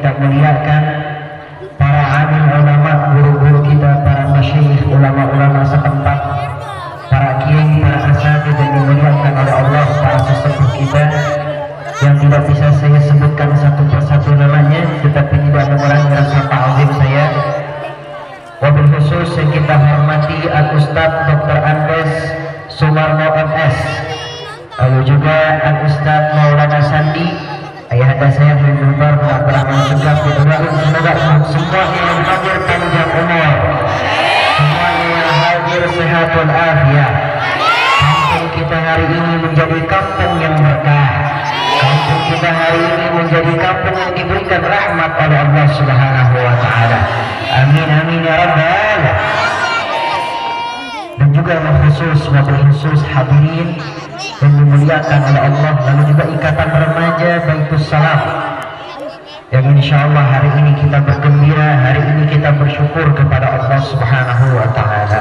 kita muliakan para alim ulama, guru-guru kita, para masyayikh, ulama-ulama setempat, para kiai, para asatidz yang dimuliakan oleh Allah, para sesepuh kita yang tidak bisa saya sebutkan satu persatu namanya, tetapi tidak mengurangi rasa ta'zim saya. Wabil khusus yang kita hormati Al-Ustaz Dr. Andes Sumarno MS, lalu juga Al-Ustaz Maulana Sandi, ayahanda saya Hidulbar Abdurrahman Sugap, semoga semuanya yang hadir panjang umur, semuanya yang hadir sehat walafiat. Kampung kita hari ini menjadi kampung yang berkah, kampung kita hari ini menjadi kampung yang diberikan rahmat oleh Allah Subhanahu wa Ta'ala. Amin amin ya rabbal. Dan juga wabil khusus hadirin yang dimuliakan oleh Allah, lalu juga ikatan remaja Baitus Salam yang insyaallah hari ini kita bergembira, hari ini kita bersyukur kepada Allah Subhanahu wa Ta'ala.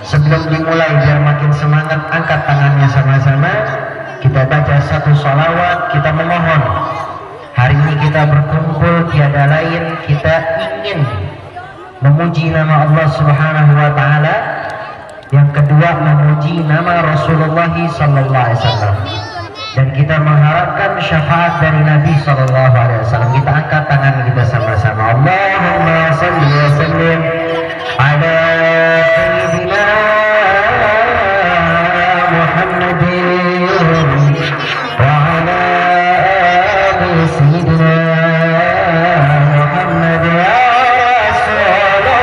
Sebelum dimulai, biar makin semangat, angkat tangannya sama-sama, kita baca satu sholawat, kita memohon hari ini kita berkumpul tiada lain, kita ingin memuji nama Allah Subhanahu wa Ta'ala, yang kedua memuji nama Rasulullah sallallahu alaihi wasallam, dan kita mengharapkan syafaat dari Nabi sallallahu alaihi wasallam. Kita angkat tangan kita sama-sama. Allahumma shalli wa sallim ala sayyidina Muhammadin wa ala ali sayyidina Muhammad ya Rasulullah.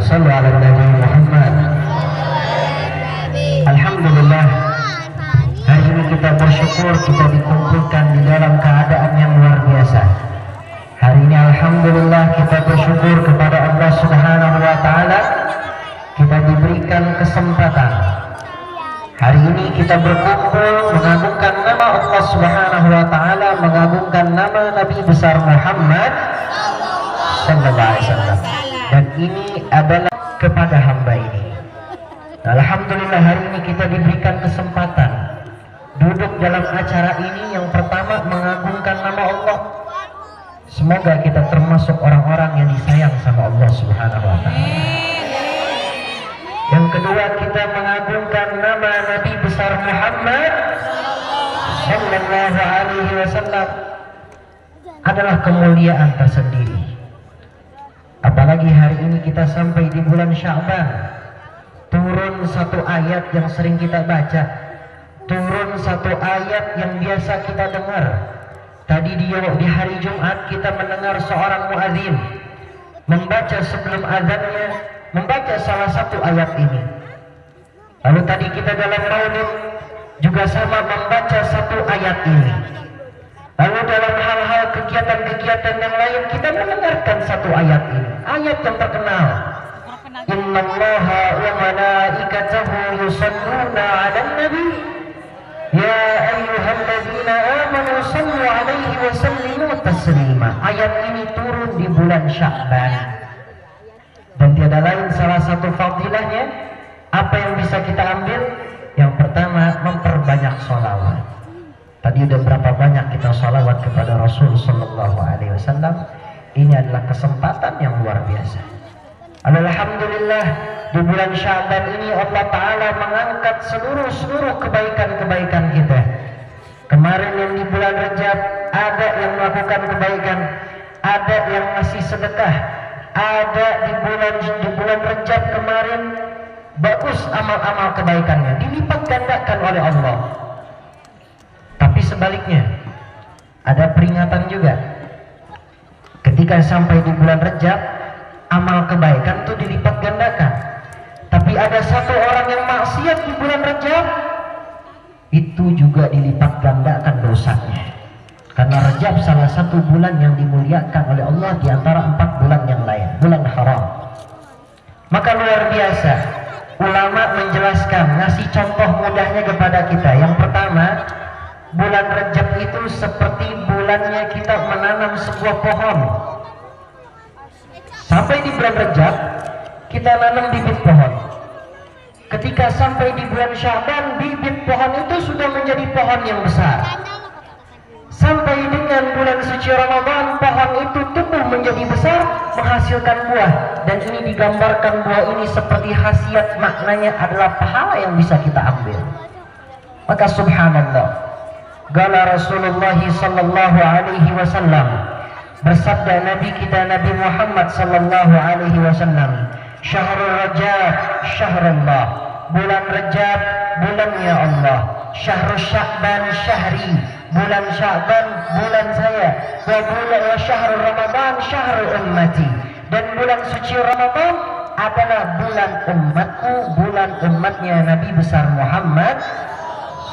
Shallu ala Nabi Muhammad. Alhamdulillah, hari ini kita bersyukur kita dikumpulkan di dalam keadaan yang luar biasa. Hari ini alhamdulillah kita bersyukur kepada Allah Subhanahu wa taala, kita diberikan kesempatan. Hari ini kita berkumpul mengagungkan nama Allah Subhanahu wa taala, mengagungkan nama Nabi besar Muhammad sallallahu alaihi wasallam. Dan ini adalah kepada hamba ini. Alhamdulillah hari ini kita diberikan kesempatan duduk dalam acara ini. Yang pertama mengagungkan nama Allah. Semoga kita termasuk orang-orang yang disayang sama Allah Subhanahu wa taala. Yang kedua kita mengagungkan nama Nabi besar Muhammad sallallahu alaihi wasallam, adalah kemuliaan tersendiri. Apalagi hari ini kita sampai di bulan Sya'ban, turun satu ayat yang sering kita baca, turun satu ayat yang biasa kita dengar. Tadi di hari Jumat kita mendengar seorang muadzin membaca sebelum azannya, membaca salah satu ayat ini. Lalu tadi kita dalam maulid juga sama membaca satu ayat ini. Lalu dalam hal-hal kegiatan-kegiatan yang lain kita mendengarkan satu ayat ini, ayat yang terkenal. Innallaha wa malaikatahu yusalluna 'alan nabi ya ayyuhalladzina amanu sallu 'alaihi wa sallimu taslima. Ayat ini turun di bulan Sya'ban. Dan tiada lain salah satu fadilahnya, apa yang bisa kita ambil? Yang pertama memperbanyak sholawat. Tadi udah berapa banyak kita sholawat kepada Rasul sallallahu alaihi wasallam. Ini adalah kesempatan yang luar biasa. Alhamdulillah, di bulan Sya'ban ini Allah Ta'ala mengangkat seluruh kebaikan-kebaikan kita. Kemarin yang di bulan Rajab ada yang melakukan kebaikan, ada yang ngasih sedekah, ada di bulan Rajab kemarin bagus amal-amal kebaikannya, dilipat gandakan oleh Allah. Tapi sebaliknya ada peringatan juga. Ketika sampai di bulan Rajab, amal kebaikan itu dilipat gandakan. Tapi ada satu orang yang maksiat di bulan Rajab, itu juga dilipat gandakan dosanya. Karena Rajab salah satu bulan yang dimuliakan oleh Allah di antara 4 bulan yang lain, bulan haram. Maka luar biasa, ulama menjelaskan, ngasih contoh mudahnya kepada kita. Yang pertama, bulan Rajab itu seperti bulannya kita menanam sebuah pohon. Sampai di bulan Rajab kita nanam bibit pohon. Ketika sampai di bulan Sya'ban, bibit pohon itu sudah menjadi pohon yang besar. Sampai dengan bulan suci Ramadan, pohon itu tumbuh menjadi besar, menghasilkan buah. Dan ini digambarkan buah ini seperti khasiat, maknanya adalah pahala yang bisa kita ambil. Maka subhanallah, qala Rasulullah sallallahu alaihi wasallam, bersabda Nabi kita Nabi Muhammad sallallahu alaihi wasallam, Syahrul Rajab syahrullah, bulan Rajab bulannya Allah, Syahrul Sya'ban syahri, bulan Sya'ban bulan saya, wa syahrul Ramadan syahrul ummati, dan bulan suci Ramadan adalah bulan umatku, bulan umatnya Nabi besar Muhammad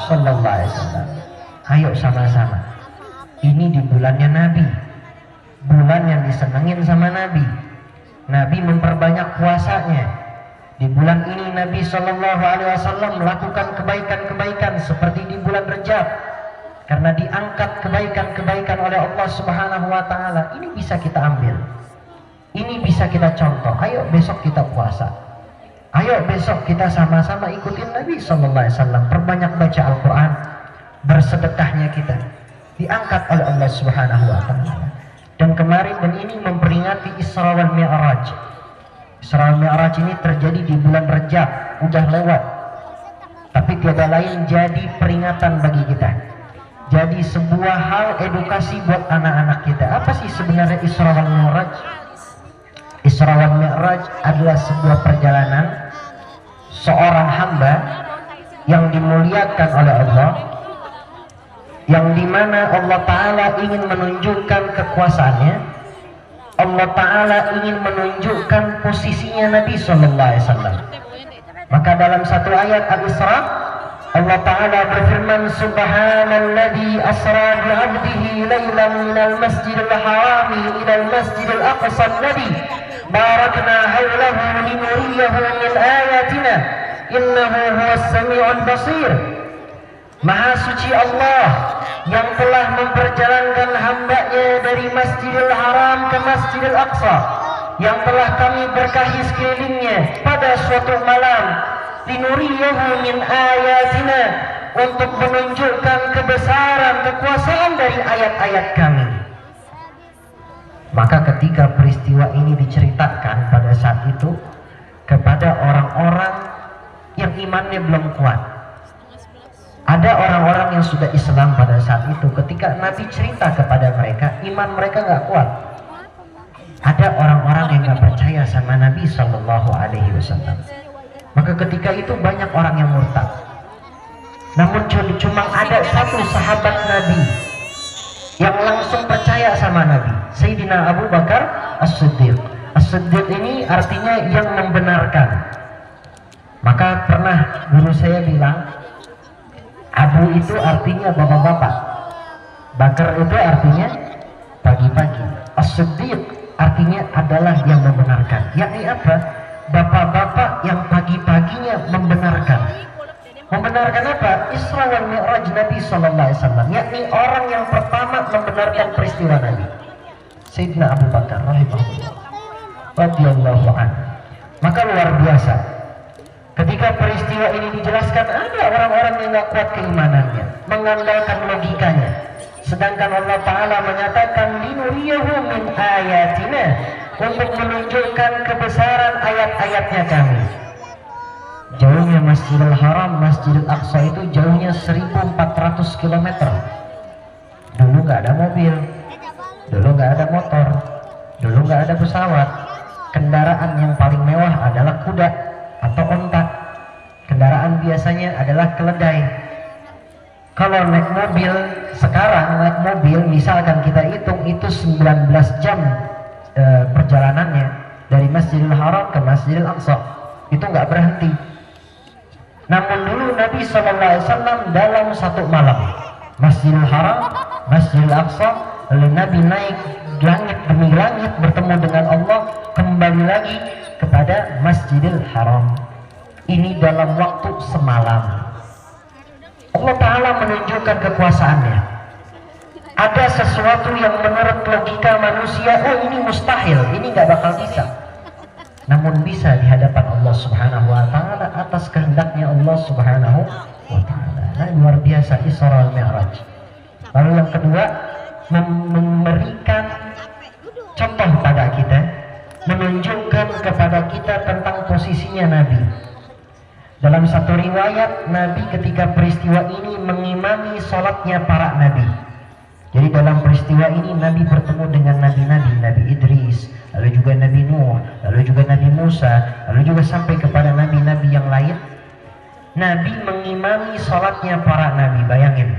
sallallahu alaihi wasallam. Ayo sama-sama, ini di bulannya Nabi, bulan yang disenengin sama Nabi. Nabi memperbanyak puasanya. Di bulan ini Nabi Shallallahu Alaihi Wasallam melakukan kebaikan-kebaikan seperti di bulan Rajab, karena diangkat kebaikan-kebaikan oleh Allah Subhanahu Wa Taala. Ini bisa kita ambil, ini bisa kita contoh. Ayo besok kita puasa, ayo besok kita sama-sama ikutin Nabi Shallallahu Alaihi Wasallam, perbanyak baca Al-Quran, bersedekahnya kita diangkat oleh Allah Subhanahu Wa Taala. Dan kemarin dan ini memperingati Isra wal Mi'raj. Isra wal Mi'raj ini terjadi di bulan Rajab, udah lewat. Tapi tiada lain jadi peringatan bagi kita. Jadi sebuah hal edukasi buat anak-anak kita. Apa sih sebenarnya Isra wal Mi'raj? Isra wal Mi'raj adalah sebuah perjalanan seorang hamba yang dimuliakan oleh Allah, yang dimana Allah Ta'ala ingin menunjukkan kekuasaannya. Allah Allah Ta'ala ingin menunjukkan posisinya Nabi Sallallahu Alaihi Wasallam. Maka dalam satu ayat Al-Isra, Allah Ta'ala berfirman, Subhanalladzi asra bi'abdihi laylan minal masjidil harami ilal masjidil aqsa alladzi barakna hawlahu linuriyahu min ayatina innahu huwas sami'ul basir. Maha suci Allah yang telah memperjalankan hambanya dari Masjidil Haram ke Masjidil Aqsa, yang telah kami berkahi sekelilingnya pada suatu malam, linuriyahu min ayatina, untuk menunjukkan kebesaran kekuasaan dari ayat-ayat kami. Maka ketika peristiwa ini diceritakan pada saat itu kepada orang-orang yang imannya belum kuat, ada orang-orang yang sudah Islam pada saat itu, ketika Nabi cerita kepada mereka, iman mereka nggak kuat. Ada orang-orang yang nggak percaya sama Nabi Sallallahu Alaihi Wasallam. Maka ketika itu banyak orang yang murtad. Namun cuma ada satu sahabat Nabi yang langsung percaya sama Nabi, Sayyidina Abu Bakar As-Siddiq. As-Siddiq ini artinya yang membenarkan. Maka pernah guru saya bilang, Abu itu artinya bapak-bapak, Bakar itu artinya pagi-pagi, As-Siddiq artinya adalah yang membenarkan. Yakni apa? Bapak-bapak yang pagi-paginya membenarkan. Membenarkan apa? Isra wal Mi'raj Nabi Sallallahu Alaihi Wasallam. Yakni orang yang pertama membenarkan peristiwa Nabi, Sayyidina Abu Bakar rahimahullah radhiyallahu anhu. Maka luar biasa, ketika peristiwa ini dijelaskan, ada orang-orang yang tidak kuat keimanannya, mengandalkan logikanya. Sedangkan Allah Ta'ala menyatakan linuriyahu min ayatina, untuk menunjukkan kebesaran ayat-ayatnya kami. Jauhnya Masjidil Haram, Masjidil Aqsa itu jauhnya 1400 km. Dulu nggak ada mobil, dulu nggak ada motor, dulu nggak ada pesawat. Kendaraan yang paling mewah adalah kuda atau onta. Kendaraan biasanya adalah keledai. Kalau naik mobil sekarang, naik mobil misalkan kita hitung itu 19 jam perjalanannya dari Masjidil Haram ke Masjidil Aqsa, itu nggak berhenti. Namun dulu Nabi SAW dalam satu malam, Masjidil Haram, Masjidil Aqsa, lalu Nabi naik langit demi langit bertemu dengan Allah, kembali lagi kepada Masjidil Haram. Ini dalam waktu semalam. Allah Ta'ala menunjukkan kekuasaannya. Ada sesuatu yang menurut logika manusia, oh ini mustahil, ini nggak bakal bisa. Namun bisa di hadapan Allah Subhanahu wa Ta'ala atas kehendaknya Allah Subhanahu wa Ta'ala. Nah, luar biasa Isra wal Mi'raj. Lalu yang kedua, memberikan contoh pada kita, menunjukkan kepada kita tentang posisinya Nabi. Dalam satu riwayat, Nabi ketika peristiwa ini mengimami sholatnya para Nabi. Jadi dalam peristiwa ini Nabi bertemu dengan Nabi-Nabi, Nabi Idris, lalu juga Nabi Nuh, lalu juga Nabi Musa, lalu juga sampai kepada Nabi-Nabi yang lain. Nabi mengimami sholatnya para Nabi. Bayangin,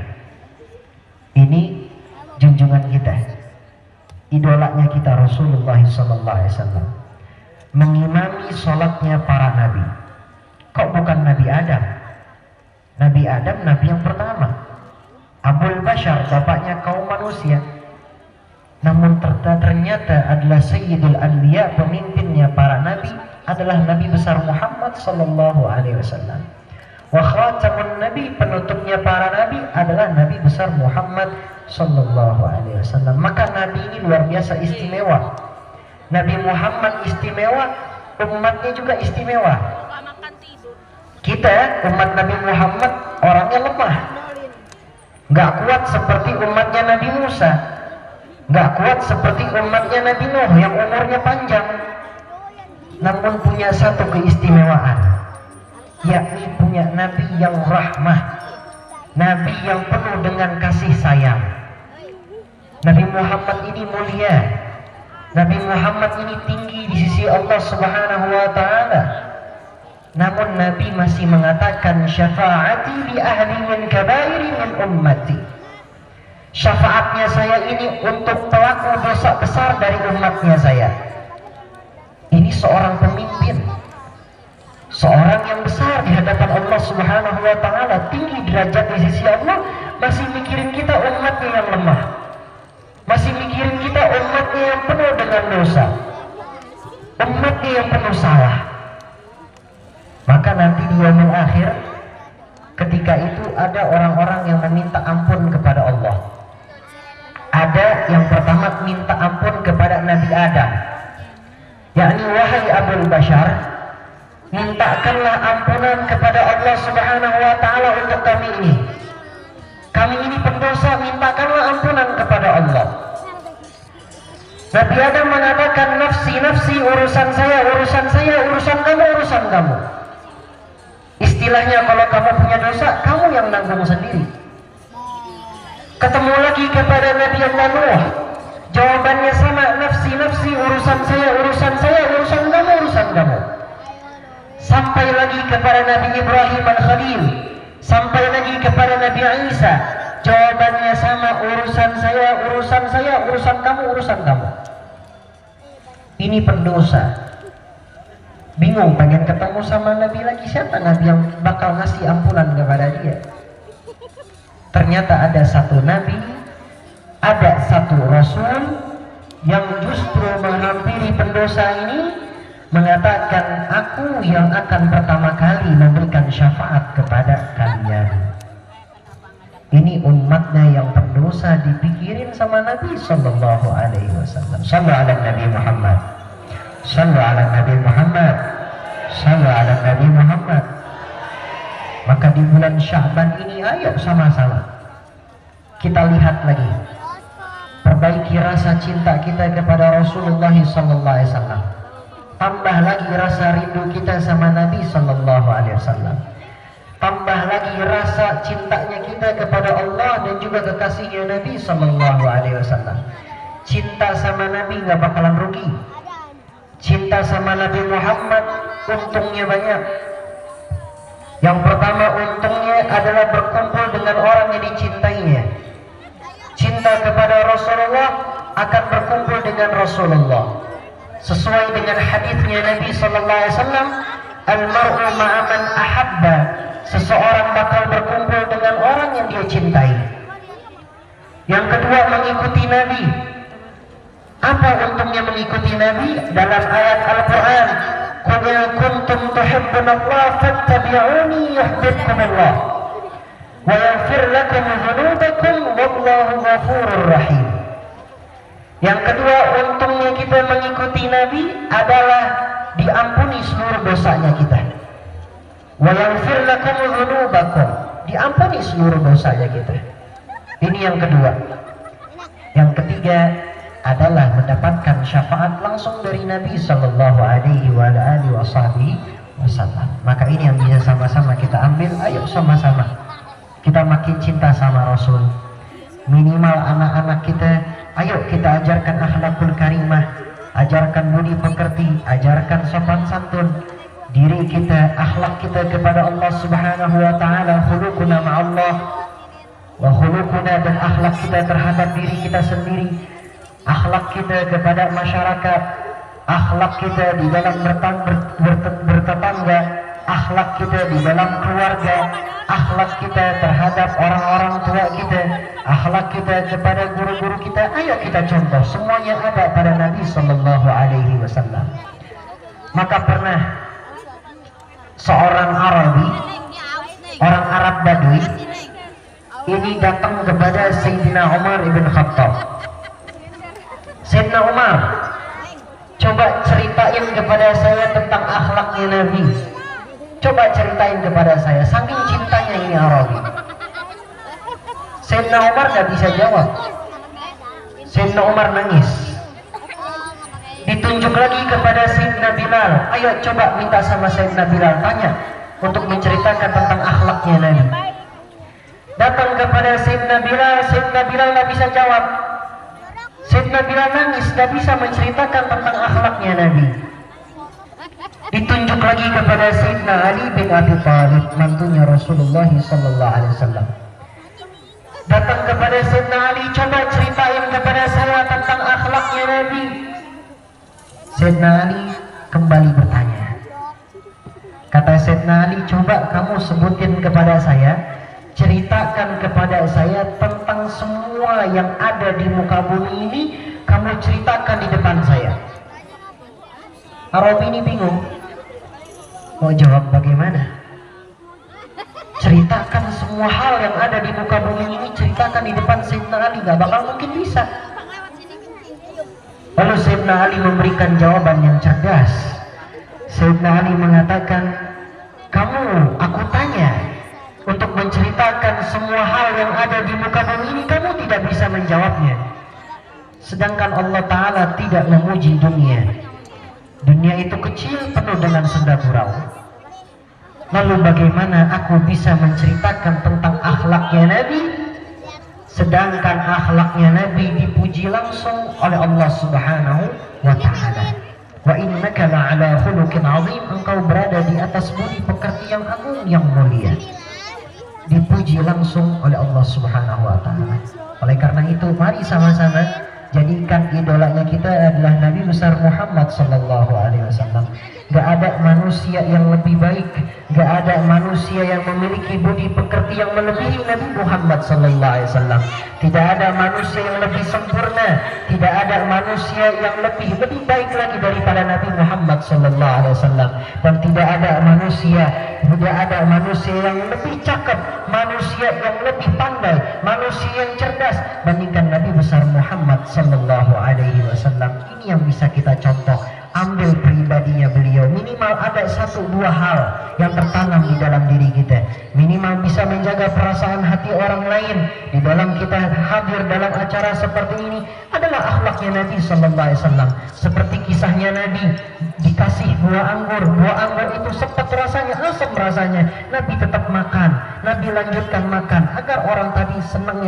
ini junjungan kita, idolanya kita Rasulullah SAW, mengimami sholatnya para Nabi. Kok bukan Nabi Adam? Nabi Adam Nabi yang pertama, Abul Bashar, bapaknya kaum manusia. Namun ternyata adalah Sayyidul Anbiya, pemimpinnya para Nabi adalah Nabi besar Muhammad Sallallahu Alaihi Wasallam. Wa khatamun Nabi, penutupnya para Nabi adalah Nabi besar Muhammad Sallallahu Alaihi Wasallam. Maka Nabi ini luar biasa istimewa. Nabi Muhammad istimewa, umatnya juga istimewa. Kita umat Nabi Muhammad orangnya lemah, nggak kuat seperti umatnya Nabi Musa, nggak kuat seperti umatnya Nabi Nuh yang umurnya panjang. Namun punya satu keistimewaan, yakni punya Nabi yang rahmah, Nabi yang penuh dengan kasih sayang. Nabi Muhammad ini mulia, Nabi Muhammad ini tinggi di sisi Allah Subhanahu wa Ta'ala. Namun Nabi masih mengatakan, syafaati li ahli min kabairi min ummati. Syafaatnya saya ini untuk pelaku dosa besar dari umatnya saya. Ini seorang pemimpin, seorang yang besar di hadapan Allah Subhanahu wa Ta'ala, tinggi derajat di sisi Allah, masih mikirin kita umatnya yang lemah, masih mikirin kita umatnya yang penuh dengan dosa, umatnya yang penuh salah. Maka nanti di yaumul akhir, ketika itu ada orang-orang yang meminta ampun kepada Allah. Ada yang pertama minta ampun kepada Nabi Adam, yakni wahai Abul Bashar, mintakanlah ampunan kepada Allah Subhanahu wa Ta'ala untuk kami ini. Kami ini pendosa, mintakanlah ampunan kepada Allah. Nabi Adam mengatakan, nafsi, nafsi, urusan saya, urusan saya, urusan kamu, urusan kamu. Istilahnya kalau kamu punya dosa, kamu yang nanggung sendiri. Ketemu lagi kepada Nabi Allah Nuh, jawabannya sama, nafsi, nafsi, urusan saya, urusan saya, urusan kamu, urusan kamu. Sampai lagi kepada Nabi Ibrahim Al-Khalil, sampai lagi kepada Nabi Isa, jawabannya sama, urusan saya, urusan saya, urusan kamu, urusan kamu. Ini pendosa, bingung pengen ketemu sama Nabi lagi, siapa Nabi yang bakal ngasih ampunan kepada dia? Ternyata ada satu Nabi, ada satu Rasul yang justru menghampiri pendosa ini, mengatakan, aku yang akan pertama kali memberikan syafaat kepada kalian. Ini umatnya yang berdosa dipikirin sama Nabi Sallallahu Alaihi Wasallam. Sallu ala Nabi Muhammad, sallu ala Nabi Muhammad, sallu ala Nabi Muhammad. Maka di bulan Sya'ban ini, ayo sama-sama kita lihat lagi, perbaiki rasa cinta kita kepada Rasulullah Sallallahu Alaihi Wasallam. Tambah lagi rasa rindu kita sama Nabi Sallallahu Alaihi Wasallam. Tambah lagi rasa cintanya kita kepada Allah dan juga kekasihnya Nabi Sallallahu Alaihi Wasallam. Cinta sama Nabi nggak bakalan rugi. Cinta sama Nabi Muhammad untungnya banyak. Yang pertama untungnya adalah berkumpul dengan orang yang dicintainya. Cinta kepada Rasulullah akan berkumpul dengan Rasulullah. Sesuai dengan hadisnya Nabi Sallallahu Alaihi Wasallam, al-mar'u ma'a man ahabba. Seseorang bakal berkumpul dengan orang yang dia cintai. Yang kedua, mengikuti Nabi. Apa untungnya mengikuti Nabi? Dalam ayat Al-Quran, qul in kuntum tuhibbunallaha fattabi'uni yuhibbukumullah wa yaghfir lakum dzunubakum wallahu ghafurur rahim. Yang kedua, untungnya kita mengikuti Nabi adalah diampuni seluruh dosanya kita. Wa yaghfir lakum dzunubakum, diampuni seluruh dosanya kita. Ini yang kedua. Yang ketiga adalah mendapatkan syafaat langsung dari Nabi Sallallahu Alaihi Wasallam. Maka ini yang bisa sama-sama kita ambil. Ayo sama-sama kita makin cinta sama Rasul. Minimal anak-anak kita, ayo kita ajarkan akhlakul karimah, ajarkan budi pekerti, ajarkan sopan santun. Diri kita, akhlak kita kepada Allah Subhanahu wa Ta'ala, khuluquna ma'allah wa khuluquna, dan akhlak kita terhadap diri kita sendiri, akhlak kita kepada masyarakat, akhlak kita di dalam bertetangga, akhlak kita di dalam keluarga, akhlak kita terhadap orang-orang tua kita, akhlak kita kepada guru-guru kita. Ayo kita contoh, semuanya ada pada Nabi Sallallahu Alaihi Wasallam. Maka pernah seorang Arabi, orang Arab Badui ini datang kepada Sayyidina Umar ibn Khattab. Sayyidina Umar, coba ceritain kepada saya tentang akhlaknya Nabi. Coba ceritain kepada saya, saking cintanya ini Arabi. Sayyidina Umar gak bisa jawab. Sayyidina Umar nangis. Ditunjuk lagi kepada Sayyidina Bilal. Ayo coba minta sama Sayyidina Bilal, tanya untuk menceritakan tentang akhlaknya Nabi. Datang kepada Sayyidina Bilal, Sayyidina Bilal gak bisa jawab. Sayyidina Bilal nangis, gak bisa menceritakan tentang akhlaknya Nabi. Ditunjuk lagi kepada Sayyidina Ali bin Abi Thalib, mantunya Rasulullah Sallallahu Alaihi Wasallam. Dan datang kepada Sayyidina Ali, coba ceritain kepada saya tentang akhlaknya Nabi. Sayyidina Ali kembali bertanya. Kata Sayyidina Ali, coba kamu sebutin kepada saya, ceritakan kepada saya tentang semua yang ada di muka bumi ini, kamu ceritakan di depan saya. Arabi ini bingung, mau jawab bagaimana? Ceritakan semua hal yang ada di muka bumi ini, ceritakan di depan Sayyidina Ali, gak bakal mungkin bisa. Lalu Sayyidina Ali memberikan jawaban yang cerdas. Sayyidina Ali mengatakan, kamu, aku tanya untuk menceritakan semua hal yang ada di muka bumi ini, kamu tidak bisa menjawabnya. Sedangkan Allah Ta'ala tidak memuji dunia. Dunia itu kecil, penuh dengan senda gurau. Lalu bagaimana aku bisa menceritakan tentang akhlaknya Nabi, sedangkan akhlaknya Nabi dipuji langsung oleh Allah Subhanahu wa Ta'ala. Wa innaka la'ala khuluqin 'azim, engkau berada di atas budi pekerti yang agung, yang mulia. Dipuji langsung oleh Allah Subhanahu wa Ta'ala. Oleh karena itu, mari sama-sama jadikan idolanya kita adalah Nabi besar Muhammad sallallahu alaihi wasallam. Gak ada manusia yang lebih baik, gak ada manusia yang memiliki budi pekerti yang melebihi Nabi Muhammad sallallahu alaihi wasallam. Tidak ada manusia yang lebih sempurna, tidak ada manusia yang lebih baik lagi daripada Nabi Muhammad sallallahu alaihi wasallam. Dan tidak ada manusia yang lebih cakep, manusia yang lebih pandai, manusia yang cerdas bandingkan Nabi besar Muhammad sallallahu alaihi wasallam. Ini yang bisa kita contoh. Ambil pribadinya beliau, minimal ada 1-2 hal yang tertanam di dalam diri kita. Minimal bisa menjaga perasaan hati orang lain. Di dalam kita hadir dalam acara seperti ini adalah akhlaknya Nabi sallallahu alaihi wasallam. Seperti kisahnya Nabi dikasih buah anggur itu sepet rasanya, asam rasanya, Nabi tetap makan, Nabi lanjutkan makan agar orang tadi seneng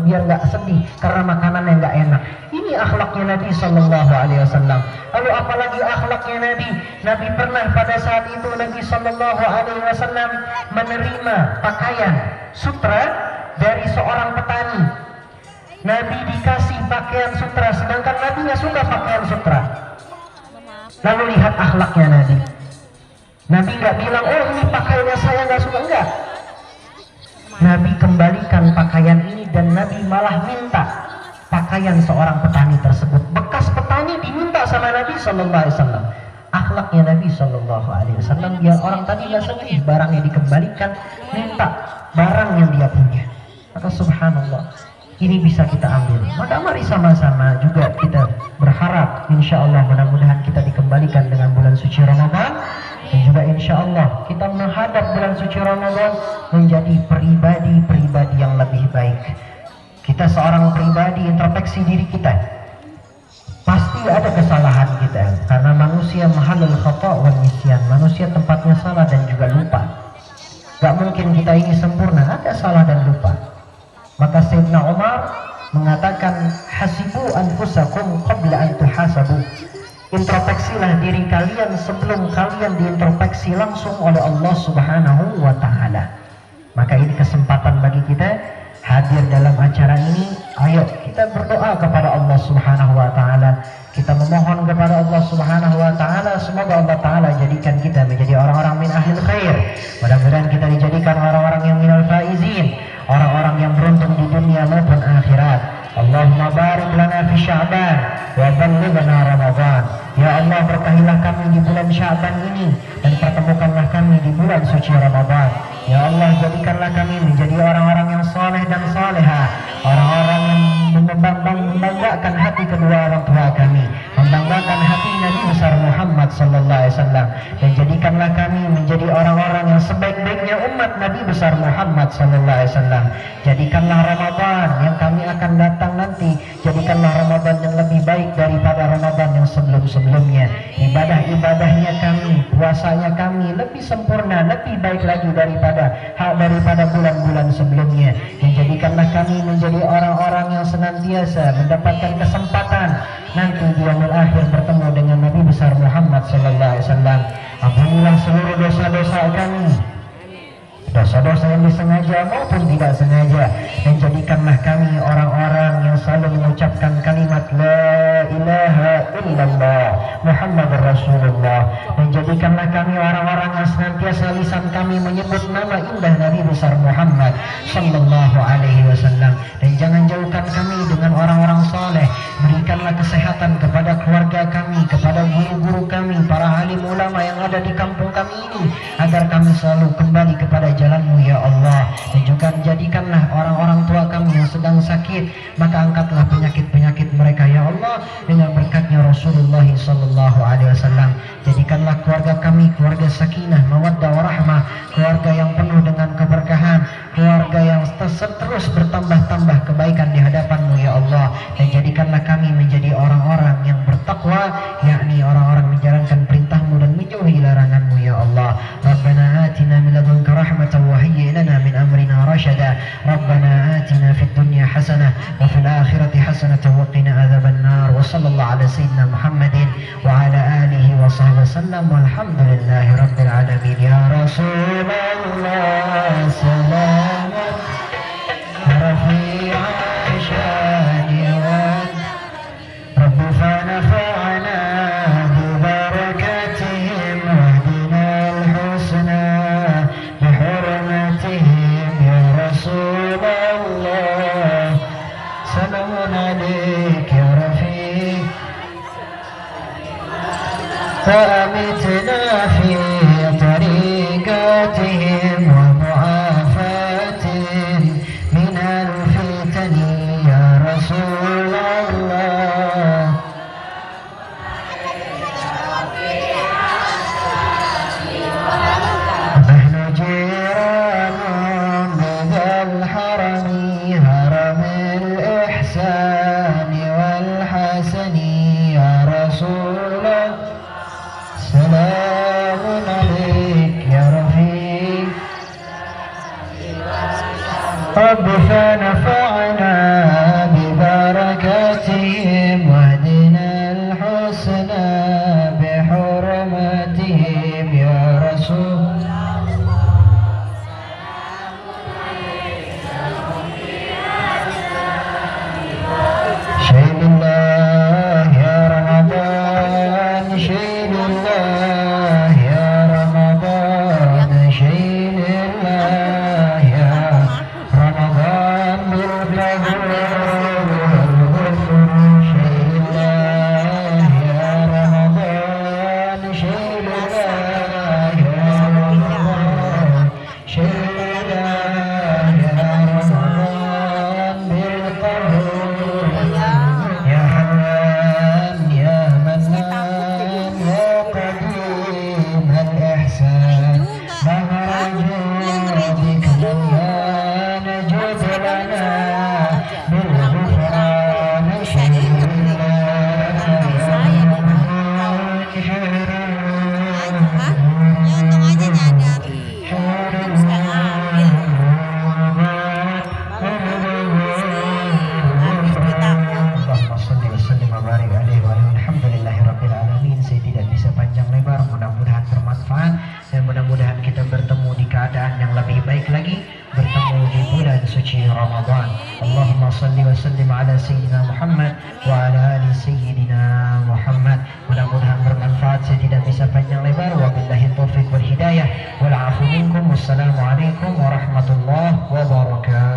biar nggak sedih karena makanannya nggak enak. Ini akhlaknya Nabi sallallahu alaihi wasallam. Lalu apalagi akhlaknya Nabi? Nabi pernah pada saat itu Nabi sallallahu alaihi wasallam menerima pakaian sutra dari seorang petani. Nabi dikasih pakaian sutra, sedangkan Nabi nggak suka pakaian sutra. Lalu lihat akhlaknya Nabi. Nabi nggak bilang, oh ini pakaiannya saya nggak suka, enggak. Nabi kembalikan pakaian ini dan Nabi malah minta pakaian seorang petani tersebut. Bekas petani diminta sama Nabi sallallahu alaihi wasallam. Akhlaknya Nabi sallallahu alaihi wasallam, biar orang tadi nggak sedih, barangnya dikembalikan, minta barang yang dia punya. Maka subhanallah, ini bisa kita ambil. Maka mari sama-sama juga kita berharap insya Allah mudah-mudahan kita dikembalikan dengan bulan suci Ramadan, dan juga insya Allah kita menghadap bulan suci Ramadan menjadi pribadi-pribadi yang lebih baik. Kita seorang pribadi, introspeksi diri kita. Pasti ada kesalahan kita, karena manusia mahallul khata' wan nisyan. Manusia tempatnya salah dan juga lupa. Gak mungkin kita ini sempurna, ada salah dan lupa. Maka Sayyidina Umar mengatakan, hasibu anfusakum qabla an tuhasabu. Introspeksilah diri kalian sebelum kalian diintrospeksi langsung oleh Allah Subhanahu wa Ta'ala. Maka ini kesempatan bagi kita hadir dalam acara ini. Ayo kita berdoa kepada Allah Subhanahu wa Ta'ala. Kita memohon kepada Allah Subhanahu wa Ta'ala, semoga Allah Ta'ala jadikan kita menjadi orang-orang min ahlil khair. Mudah-mudahan kita dijadikan orang-orang yang minal faizin, orang-orang yang beruntung di dunia maupun akhirat. Allahumma barik lana fi Sya'ban wa ballighna Ramadan. Ya Allah, berkahilah kami di bulan Sya'ban ini dan pertemukanlah kami di bulan suci Ramadan. Ya Allah, jadikanlah kami menjadi orang-orang yang saleh dan saleha, orang-orang yang membanggakan hati kedua orang tua kami, membanggakan hati Nabi besar Muhammad sallallahu alaihi wasallam, dan jadikanlah kami menjadi orang-orang yang sebaik-baiknya umat Nabi besar Muhammad sallallahu alaihi wasallam. Jadikanlah Ramadan yang kami akan datang nanti, jadikanlah Ramadan yang lebih baik daripada Ramadan yang sebelum-sebelumnya. Ibadah-ibadahnya kami, puasanya kami lebih sempurna, lebih baik lagi daripada bulan-bulan sebelumnya. Dan jadikanlah kami menjadi orang-orang yang senantiasa mendapatkan kesempatan nanti di yaumul akhir bertemu dengan Nabi besar Muhammad sallallahu alaihi wasallam. Ampunilah seluruh dosa-dosa kami, dosa-dosa yang disengaja maupun tidak sengaja, dan jadikanlah kami orang-orang yang selalu mengucapkan kalimat la ilaha illallah Muhammadur Rasulullah, dan jadikanlah kami orang-orang yang senantiasa lisan kami menyebut nama indah Nabi besar Muhammad sallallahu alaihi wasallam, dan jangan jauhkan kami dengan orang-orang soleh. Berikanlah kesehatan kepada keluarga kami, kepada guru-guru kami, para alim ulama yang ada di kampung kami ini, agar kami selalu kembali kepada jalan-Mu ya Allah. Dan juga jadikanlah orang-orang tua kami yang sedang sakit, maka angkatlah penyakit-penyakit mereka ya Allah dengan berkatnya Rasulullah sallallahu alaihi wasallam. Jadikanlah keluarga kami keluarga sakinah, mawaddah warahmah, keluarga yang penuh dengan keberkahan, keluarga yang terus bertambah-tambah kebaikan di hadapan-Mu ya Allah. Dan jadikanlah kami menjadi orang-orang yang bertakwa, yakni orang-orang menjalankan perintah-Mu dan menjauhi larangan-Mu ya Allah. Rabbana atina min ladunka rahmatan wa hayyi lana min amrina rashada. Rabbana atina fid dunya hasanah wa fil akhirati hasanah wa qina adzaban nar. Wa sallallahu ala sayyidina Muhammadin wa ala alihi wa sahbihi wasallam walhamdulillahi rabbil alamin. Ya Rasulullah salaman rafi'a shani wa rabbi fanafa'na bi barakatihim wahdina al-husna bi hurmatihim ya Rasulullah salamun alaik ya rafiq وأمتنا في طريقاتهم ومعافاتهم من الفتن يا رسول الله نحن جيران بذا الحرم هرم الإحسان والحسن يا رسول الله سلام عليك يا رفيق رب فنفعنا ببركاتهم واهدنا الحسنى بحرمتهم يا رسول شهد الله يا رمضان شهد الله يا رمضان شهد الله يا رمضان بالقبول والغفر شهد الله يا رمضان شهد الله يا رمضان شهد الله يا رمضان بالقبول يا حنان يا منان يا قديم الإحسان بمرجودك يا نجد لنا بالغفران شهد الله يا رمضان شهد Allahumma salli wa sallim wa barik alaihi wa alihi alhamdulillahi rabbil alamin. Saya tidak bisa panjang lebar, mudah-mudahan bermanfaat dan mudah-mudahan kita bertemu di keadaan yang lebih baik lagi, bertemu di bulan suci Ramadan. Allahumma salli wa sallim ala sayyidina Muhammad wa ala ali sayyidina Muhammad. Mudah-mudahan bermanfaat. Saya tidak bisa panjang lebar. Wabillahi taufiq wal hidayah wal afu minkum. Wassalamualaikum warahmatullahi wabarakatuh.